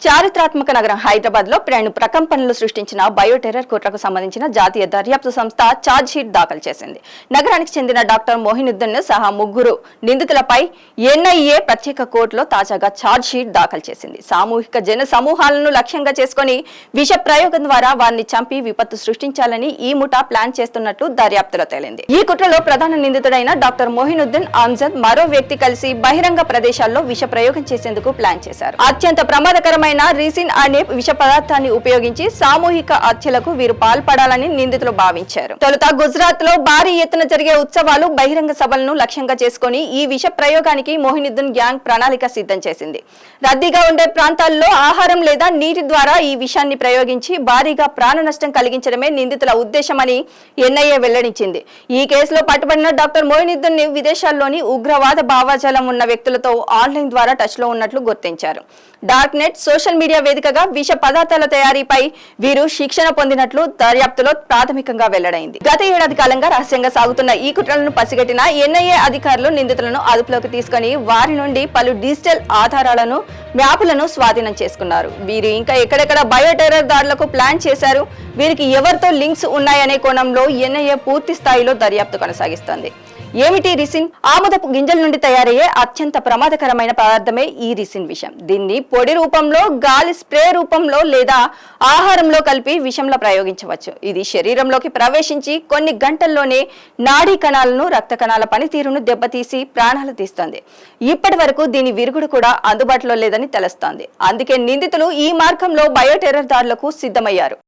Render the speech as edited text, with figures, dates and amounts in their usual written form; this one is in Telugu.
చారిత్రాత్మక నగరం హైదరాబాద్ లో ప్రకంపనలు సృష్టించిన బయోటెర్రర్ కుట్రకు సంబంధించిన జాతీయ దర్యాప్తు సంస్థ ఛార్జ్ షీట్ దాఖలు చేసింది. నగరానికి చెందిన డాక్టర్ మొహినుద్దీన్ సహా ముగ్గురు నిందితులపై ఎన్ఐఏ ప్రత్యేక కోర్టులో తాజాగా ఛార్జ్ షీట్ దాఖలు చేసింది. సామూహిక జన సమూహాలను లక్ష్యంగా చేసుకుని విష ప్రయోగం ద్వారా వారిని చంపి విపత్తు సృష్టించాలని ఈ ముఠా ప్లాన్ చేస్తున్నట్లు దర్యాప్తులో తేలింది. ఈ కుట్రలో ప్రధాన నిందితుడైన డాక్టర్ మొహినుద్దీన్ అమ్జద్ మరో వ్యక్తి కలిసి బహిరంగ ప్రదేశాల్లో విష ప్రయోగం చేసేందుకు ప్లాన్ చేశారు. అత్యంత ప్రమాదకరమైన రీసిన్ అనే విష పదార్థాన్ని ఉపయోగించి సామూహిక హత్యలకు వీరు పాల్పడాలని నిందితులు భావించారు. తొలుత గుజరాత్ లో భారీ ఎత్తున జరిగే ఉత్సవాలు, బహిరంగ సభలను లక్ష్యంగా చేసుకుని ఈ విష ప్రయోగానికి మొహినుద్దీన్ గ్యాంగ్ ప్రణాళిక సిద్ధం చేసింది. రద్దీగా ఉండే ప్రాంతాల్లో ఆహారం లేదా నీటి ద్వారా ఈ విషాన్ని ప్రయోగించి భారీగా ప్రాణ నష్టం కలిగించడమే నిందితుల ఉద్దేశమని ఎన్ఐఏ వెల్లడించింది. ఈ కేసులో పట్టుబడిన డాక్టర్ మొహినుద్దీన్ ని విదేశాల్లోని ఉగ్రవాద భావజాలం ఉన్న వ్యక్తులతో ఆన్లైన్ ద్వారా టచ్ లో ఉన్నట్లు గుర్తించారు. డార్క్ నెట్, సోషల్ మీడియా వేదికగా విష పదార్థాల తయారీపై వీరు శిక్షణ పొందినట్లు దర్యాప్తులో ప్రాథమికంగా వెల్లడైంది. గత ఏడాది కాలంగా రహస్యంగా సాగుతున్న ఈ కుట్రలను పసిగట్టిన ఎన్ఐఏ అధికారులు నిందితులను అదుపులోకి తీసుకుని వారి నుండి పలు డిజిటల్ ఆధారాలను, మ్యాపులను స్వాధీనం చేసుకున్నారు. వీరు ఇంకా ఎక్కడెక్కడ బయోటెర్రర్ దాడులకు ప్లాన్ చేశారు, వీరికి ఎవరితో లింక్స్ ఉన్నాయనే కోణంలో ఎన్ఐఏ పూర్తి స్థాయిలో దర్యాప్తు కొనసాగిస్తోంది. ఏమిటి రిసిన్? ఆముదపు గింజల నుండి తయారయ్యే అత్యంత ప్రమాదకరమైన పదార్థమే ఈ రిసిన్ విషం. దీన్ని పొడి రూపంలో, గాలి స్ప్రే రూపంలో లేదా ఆహారంలో కలిపి విషంలో ప్రయోగించవచ్చు. ఇది శరీరంలోకి ప్రవేశించి కొన్ని గంటల్లోనే నాడీ కణాలను, రక్త కణాల పనితీరును దెబ్బతీసి ప్రాణాలు తీస్తుంది. ఇప్పటి వరకు దీని విరుగుడు కూడా అందుబాటులో లేదని తెలుస్తోంది. అందుకే నిందితులు ఈ మార్గంలో బయోటెర్రర్ దాడులకు సిద్ధమయ్యారు.